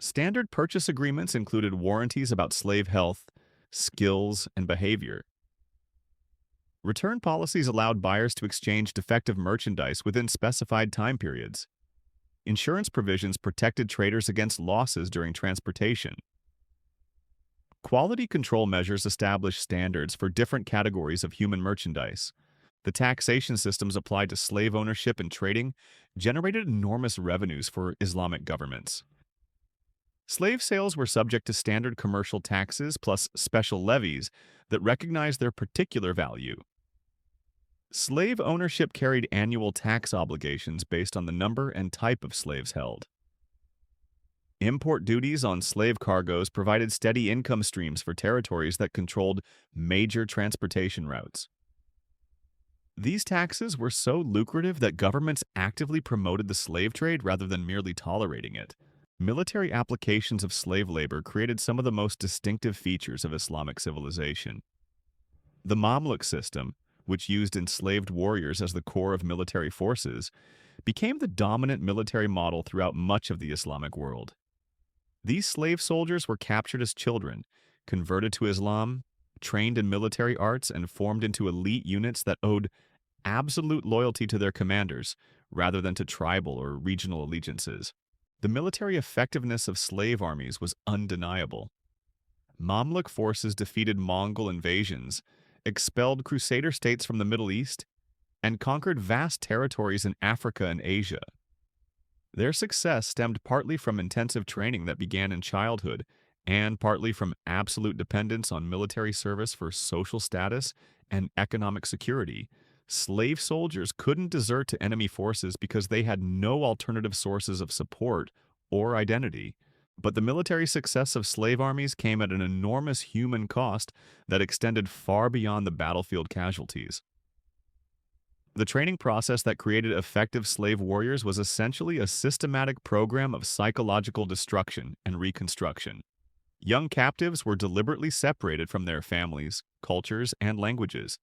Standard purchase agreements included warranties about slave health, skills, and behavior. Return policies allowed buyers to exchange defective merchandise within specified time periods. Insurance provisions protected traders against losses during transportation. Quality control measures established standards for different categories of human merchandise. The taxation systems applied to slave ownership and trading generated enormous revenues for Islamic governments. Slave sales were subject to standard commercial taxes plus special levies that recognized their particular value. Slave ownership carried annual tax obligations based on the number and type of slaves held. Import duties on slave cargoes provided steady income streams for territories that controlled major transportation routes. These taxes were so lucrative that governments actively promoted the slave trade rather than merely tolerating it. Military applications of slave labor created some of the most distinctive features of Islamic civilization. The Mamluk system, which used enslaved warriors as the core of military forces, became the dominant military model throughout much of the Islamic world. These slave soldiers were captured as children, converted to Islam, trained in military arts, and formed into elite units that owed absolute loyalty to their commanders rather than to tribal or regional allegiances. The military effectiveness of slave armies was undeniable. Mamluk forces defeated Mongol invasions, expelled Crusader states from the Middle East, and conquered vast territories in Africa and Asia. Their success stemmed partly from intensive training that began in childhood, and partly from absolute dependence on military service for social status and economic security. Slave soldiers couldn't desert to enemy forces because they had no alternative sources of support or identity. But the military success of slave armies came at an enormous human cost that extended far beyond the battlefield casualties. The training process that created effective slave warriors was essentially a systematic program of psychological destruction and reconstruction. Young captives were deliberately separated from their families, cultures, and languages.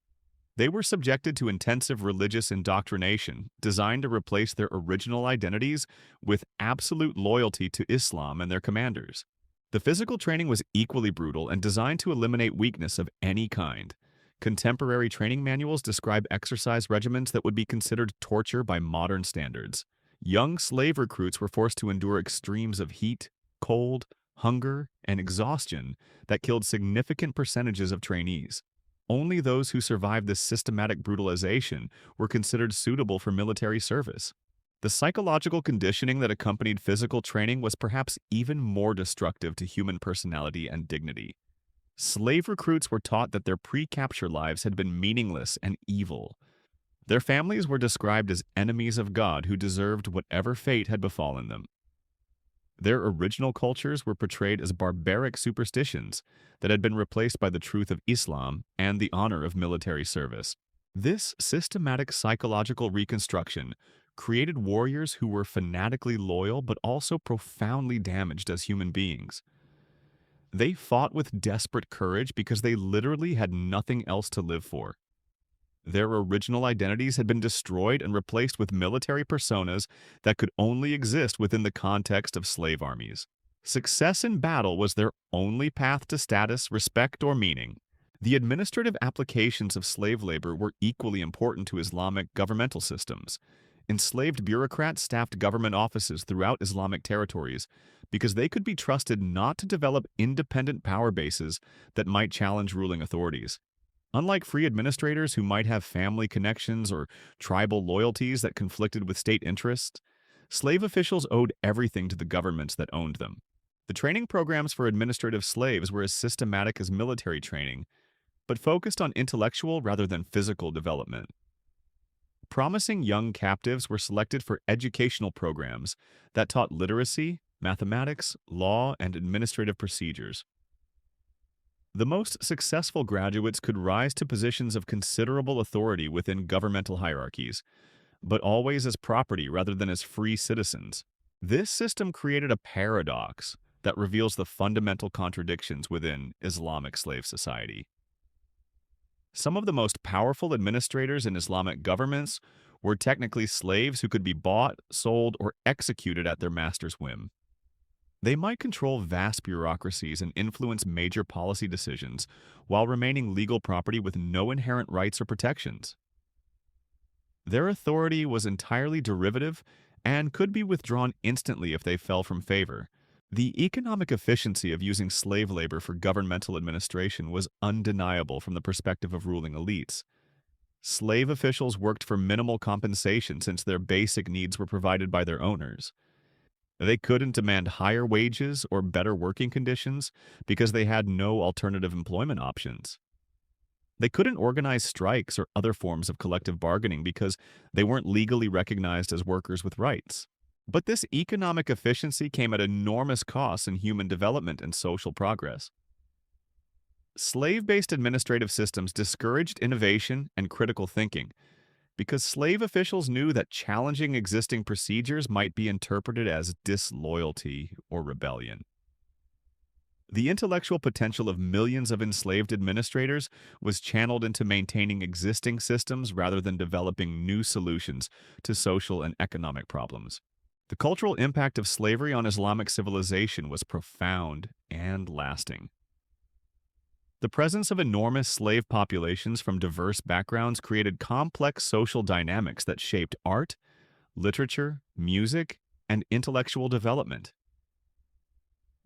They were subjected to intensive religious indoctrination designed to replace their original identities with absolute loyalty to Islam and their commanders. The physical training was equally brutal and designed to eliminate weakness of any kind. Contemporary training manuals describe exercise regimens that would be considered torture by modern standards. Young slave recruits were forced to endure extremes of heat, cold, hunger, and exhaustion that killed significant percentages of trainees. Only those who survived this systematic brutalization were considered suitable for military service. The psychological conditioning that accompanied physical training was perhaps even more destructive to human personality and dignity. Slave recruits were taught that their pre-capture lives had been meaningless and evil. Their families were described as enemies of God who deserved whatever fate had befallen them. Their original cultures were portrayed as barbaric superstitions that had been replaced by the truth of Islam and the honor of military service. This systematic psychological reconstruction created warriors who were fanatically loyal but also profoundly damaged as human beings. They fought with desperate courage because they literally had nothing else to live for. Their original identities had been destroyed and replaced with military personas that could only exist within the context of slave armies. Success in battle was their only path to status, respect, or meaning. The administrative applications of slave labor were equally important to Islamic governmental systems. Enslaved bureaucrats staffed government offices throughout Islamic territories because they could be trusted not to develop independent power bases that might challenge ruling authorities. Unlike free administrators who might have family connections or tribal loyalties that conflicted with state interests, slave officials owed everything to the governments that owned them. The training programs for administrative slaves were as systematic as military training, but focused on intellectual rather than physical development. Promising young captives were selected for educational programs that taught literacy, mathematics, law, and administrative procedures. The most successful graduates could rise to positions of considerable authority within governmental hierarchies, but always as property rather than as free citizens. This system created a paradox that reveals the fundamental contradictions within Islamic slave society. Some of the most powerful administrators in Islamic governments were technically slaves who could be bought, sold, or executed at their master's whim. They might control vast bureaucracies and influence major policy decisions while remaining legal property with no inherent rights or protections. Their authority was entirely derivative and could be withdrawn instantly if they fell from favor. The economic efficiency of using slave labor for governmental administration was undeniable from the perspective of ruling elites. Slave officials worked for minimal compensation since their basic needs were provided by their owners. They couldn't demand higher wages or better working conditions because they had no alternative employment options. They couldn't organize strikes or other forms of collective bargaining because they weren't legally recognized as workers with rights. But this economic efficiency came at enormous costs in human development and social progress. Slave-based administrative systems discouraged innovation and critical thinking, because slave officials knew that challenging existing procedures might be interpreted as disloyalty or rebellion. The intellectual potential of millions of enslaved administrators was channeled into maintaining existing systems rather than developing new solutions to social and economic problems. The cultural impact of slavery on Islamic civilization was profound and lasting. The presence of enormous slave populations from diverse backgrounds created complex social dynamics that shaped art, literature, music, and intellectual development.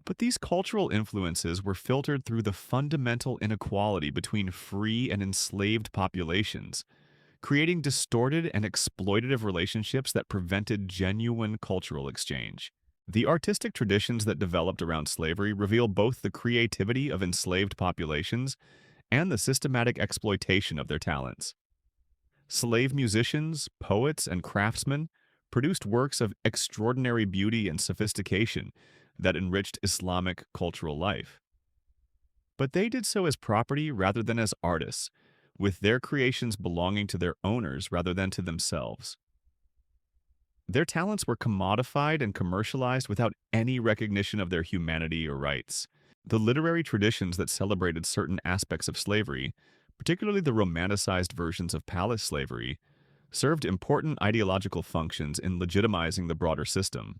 But these cultural influences were filtered through the fundamental inequality between free and enslaved populations, creating distorted and exploitative relationships that prevented genuine cultural exchange. The artistic traditions that developed around slavery reveal both the creativity of enslaved populations and the systematic exploitation of their talents. Slave musicians, poets, and craftsmen produced works of extraordinary beauty and sophistication that enriched Islamic cultural life. But they did so as property rather than as artists, with their creations belonging to their owners rather than to themselves. Their talents were commodified and commercialized without any recognition of their humanity or rights. The literary traditions that celebrated certain aspects of slavery, particularly the romanticized versions of palace slavery, served important ideological functions in legitimizing the broader system.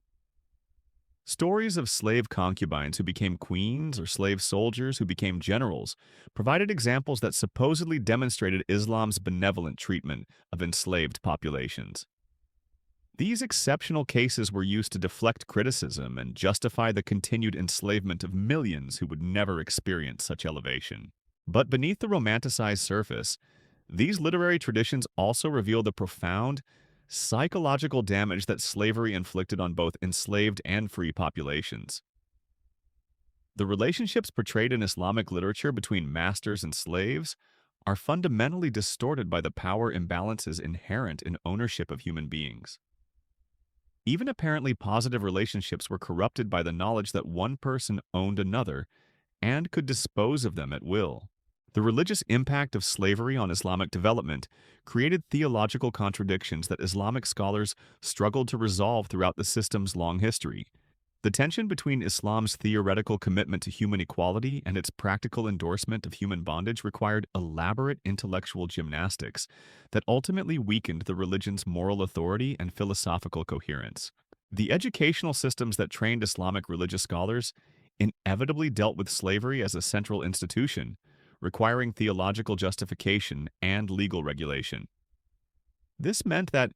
Stories of slave concubines who became queens or slave soldiers who became generals provided examples that supposedly demonstrated Islam's benevolent treatment of enslaved populations. These exceptional cases were used to deflect criticism and justify the continued enslavement of millions who would never experience such elevation. But beneath the romanticized surface, these literary traditions also reveal the profound psychological damage that slavery inflicted on both enslaved and free populations. The relationships portrayed in Islamic literature between masters and slaves are fundamentally distorted by the power imbalances inherent in ownership of human beings. Even apparently positive relationships were corrupted by the knowledge that one person owned another and could dispose of them at will. The religious impact of slavery on Islamic development created theological contradictions that Islamic scholars struggled to resolve throughout the system's long history. The tension between Islam's theoretical commitment to human equality and its practical endorsement of human bondage required elaborate intellectual gymnastics that ultimately weakened the religion's moral authority and philosophical coherence. The educational systems that trained Islamic religious scholars inevitably dealt with slavery as a central institution, requiring theological justification and legal regulation. This meant that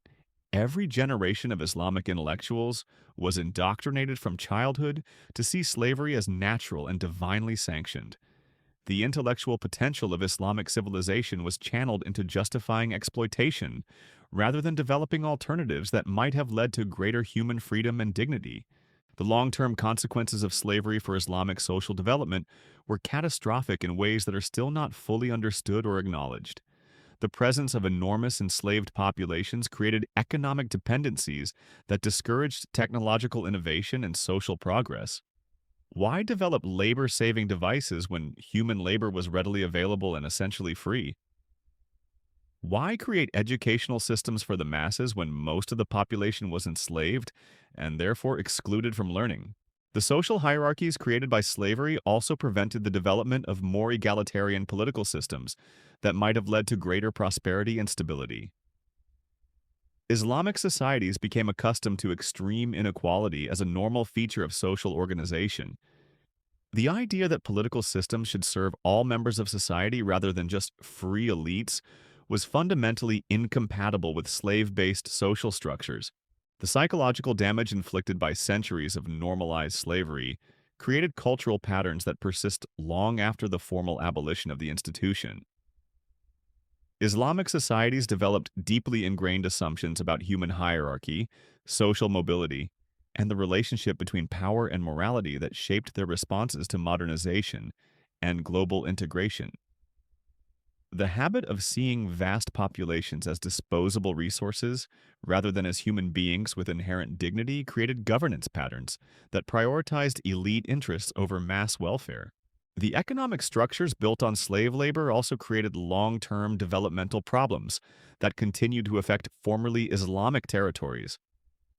every generation of Islamic intellectuals was indoctrinated from childhood to see slavery as natural and divinely sanctioned. The intellectual potential of Islamic civilization was channeled into justifying exploitation, rather than developing alternatives that might have led to greater human freedom and dignity. The long-term consequences of slavery for Islamic social development were catastrophic in ways that are still not fully understood or acknowledged. The presence of enormous enslaved populations created economic dependencies that discouraged technological innovation and social progress. Why develop labor-saving devices when human labor was readily available and essentially free? Why create educational systems for the masses when most of the population was enslaved and therefore excluded from learning? The social hierarchies created by slavery also prevented the development of more egalitarian political systems that might have led to greater prosperity and stability. Islamic societies became accustomed to extreme inequality as a normal feature of social organization. The idea that political systems should serve all members of society rather than just free elites was fundamentally incompatible with slave-based social structures. The psychological damage inflicted by centuries of normalized slavery created cultural patterns that persist long after the formal abolition of the institution. Islamic societies developed deeply ingrained assumptions about human hierarchy, social mobility, and the relationship between power and morality that shaped their responses to modernization and global integration. The habit of seeing vast populations as disposable resources rather than as human beings with inherent dignity created governance patterns that prioritized elite interests over mass welfare. The economic structures built on slave labor also created long-term developmental problems that continued to affect formerly Islamic territories.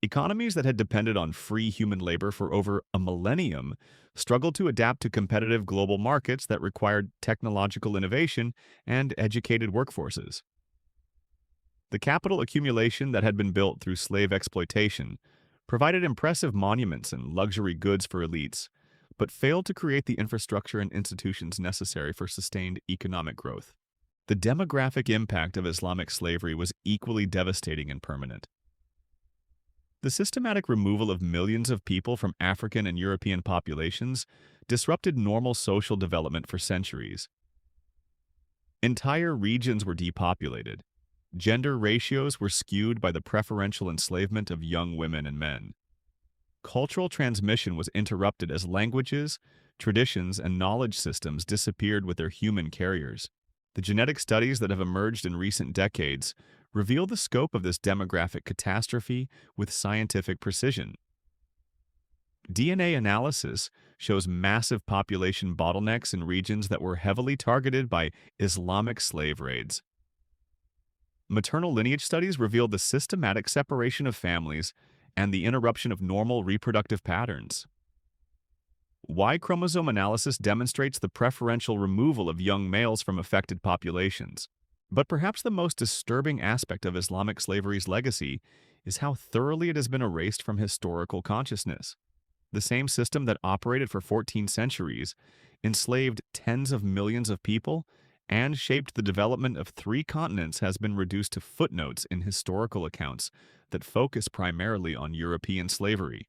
Economies that had depended on free human labor for over a millennium struggled to adapt to competitive global markets that required technological innovation and educated workforces. The capital accumulation that had been built through slave exploitation provided impressive monuments and luxury goods for elites, but failed to create the infrastructure and institutions necessary for sustained economic growth. The demographic impact of Islamic slavery was equally devastating and permanent. The systematic removal of millions of people from African and European populations disrupted normal social development for centuries. Entire regions were depopulated. Gender ratios were skewed by the preferential enslavement of young women and men. Cultural transmission was interrupted as languages, traditions, and knowledge systems disappeared with their human carriers. The genetic studies that have emerged in recent decades reveal the scope of this demographic catastrophe with scientific precision. DNA analysis shows massive population bottlenecks in regions that were heavily targeted by Islamic slave raids. Maternal lineage studies revealed the systematic separation of families and the interruption of normal reproductive patterns. Y chromosome analysis demonstrates the preferential removal of young males from affected populations. But perhaps the most disturbing aspect of Islamic slavery's legacy is how thoroughly it has been erased from historical consciousness. The same system that operated for 14 centuries, enslaved tens of millions of people, and shaped the development of 3 continents has been reduced to footnotes in historical accounts that focus primarily on European slavery.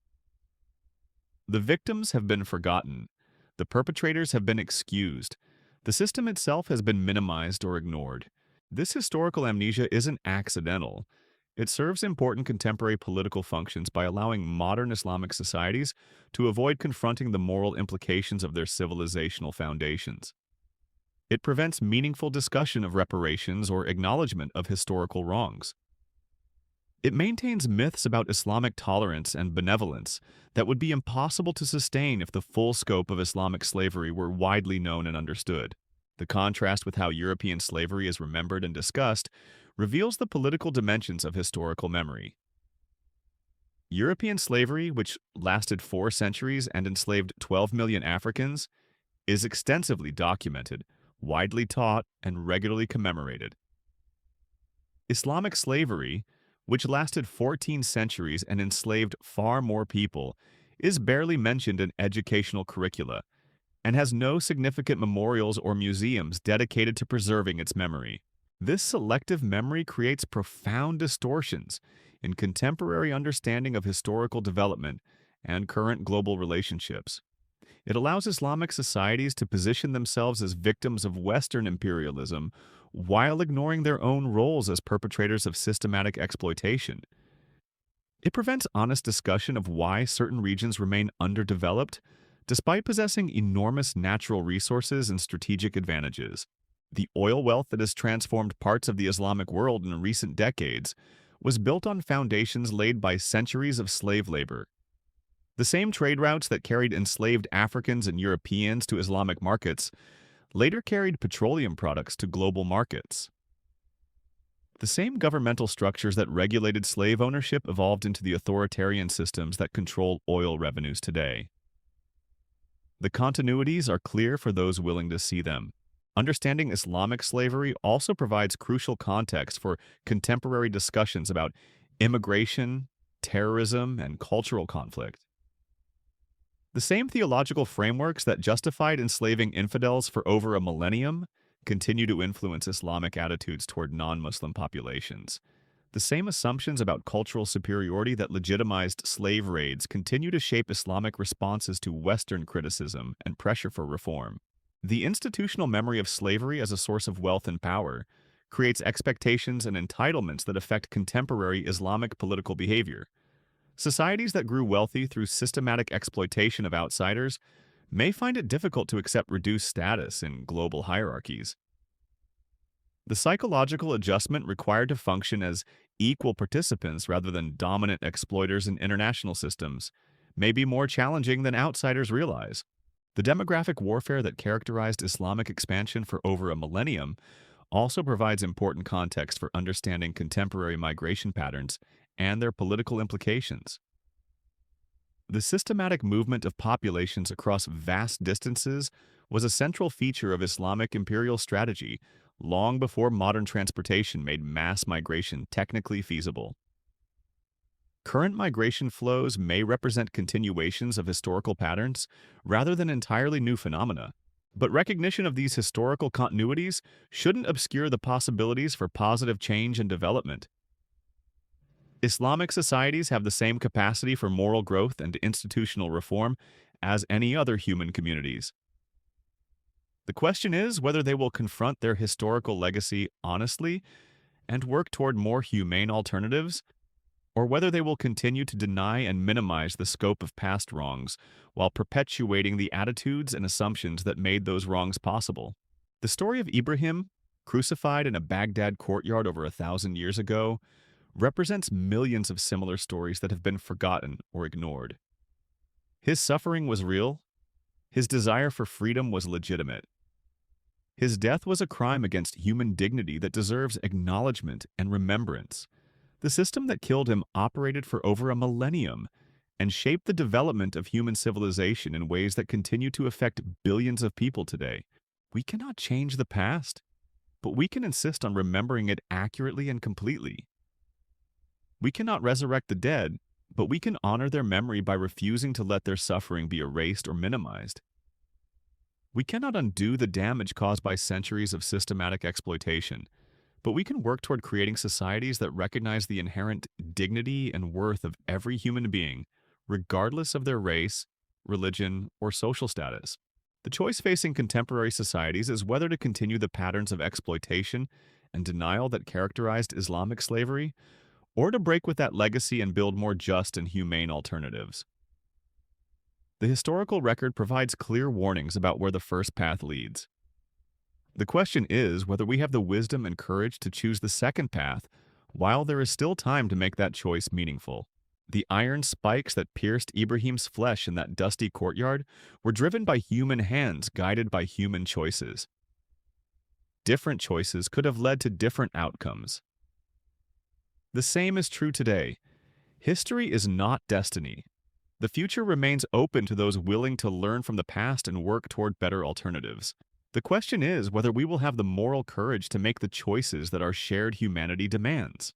The victims have been forgotten. The perpetrators have been excused. The system itself has been minimized or ignored. This historical amnesia isn't accidental. It serves important contemporary political functions by allowing modern Islamic societies to avoid confronting the moral implications of their civilizational foundations. It prevents meaningful discussion of reparations or acknowledgement of historical wrongs. It maintains myths about Islamic tolerance and benevolence that would be impossible to sustain if the full scope of Islamic slavery were widely known and understood. The contrast with how European slavery is remembered and discussed reveals the political dimensions of historical memory. European slavery, which lasted 4 centuries and enslaved 12 million Africans, is extensively documented, widely taught, and regularly commemorated. Islamic slavery, which lasted 14 centuries and enslaved far more people, is barely mentioned in educational curricula and has no significant memorials or museums dedicated to preserving its memory. This selective memory creates profound distortions in contemporary understanding of historical development and current global relationships. It allows Islamic societies to position themselves as victims of Western imperialism while ignoring their own roles as perpetrators of systematic exploitation. It prevents honest discussion of why certain regions remain underdeveloped, despite possessing enormous natural resources and strategic advantages. The oil wealth that has transformed parts of the Islamic world in recent decades was built on foundations laid by centuries of slave labor. The same trade routes that carried enslaved Africans and Europeans to Islamic markets later carried petroleum products to global markets. The same governmental structures that regulated slave ownership evolved into the authoritarian systems that control oil revenues today. The continuities are clear for those willing to see them. Understanding Islamic slavery also provides crucial context for contemporary discussions about immigration, terrorism, and cultural conflict. The same theological frameworks that justified enslaving infidels for over a millennium continue to influence Islamic attitudes toward non-Muslim populations. The same assumptions about cultural superiority that legitimized slave raids continue to shape Islamic responses to Western criticism and pressure for reform. The institutional memory of slavery as a source of wealth and power creates expectations and entitlements that affect contemporary Islamic political behavior. Societies that grew wealthy through systematic exploitation of outsiders may find it difficult to accept reduced status in global hierarchies. The psychological adjustment required to function as equal participants rather than dominant exploiters in international systems may be more challenging than outsiders realize. The demographic warfare that characterized Islamic expansion for over a millennium also provides important context for understanding contemporary migration patterns and their political implications. The systematic movement of populations across vast distances was a central feature of Islamic imperial strategy long before modern transportation made mass migration technically feasible. Current migration flows may represent continuations of historical patterns rather than entirely new phenomena, but recognition of these historical continuities shouldn't obscure the possibilities for positive change and development. Islamic societies have the same capacity for moral growth and institutional reform as any other human communities. The question is whether they will confront their historical legacy honestly and work toward more humane alternatives, or whether they will continue to deny and minimize the scope of past wrongs while perpetuating the attitudes and assumptions that made those wrongs possible. The story of Ibrahim, crucified in a Baghdad courtyard over 1,000 years ago, represents millions of similar stories that have been forgotten or ignored. His suffering was real. His desire for freedom was legitimate. His death was a crime against human dignity that deserves acknowledgement and remembrance. The system that killed him operated for over a millennium and shaped the development of human civilization in ways that continue to affect billions of people today. We cannot change the past, but we can insist on remembering it accurately and completely. We cannot resurrect the dead, but we can honor their memory by refusing to let their suffering be erased or minimized. We cannot undo the damage caused by centuries of systematic exploitation, but we can work toward creating societies that recognize the inherent dignity and worth of every human being, regardless of their race, religion, or social status. The choice facing contemporary societies is whether to continue the patterns of exploitation and denial that characterized Islamic slavery, or to break with that legacy and build more just and humane alternatives. The historical record provides clear warnings about where the first path leads. The question is whether we have the wisdom and courage to choose the second path while there is still time to make that choice meaningful. The iron spikes that pierced Ibrahim's flesh in that dusty courtyard were driven by human hands guided by human choices. Different choices could have led to different outcomes. The same is true today. History is not destiny. The future remains open to those willing to learn from the past and work toward better alternatives. The question is whether we will have the moral courage to make the choices that our shared humanity demands.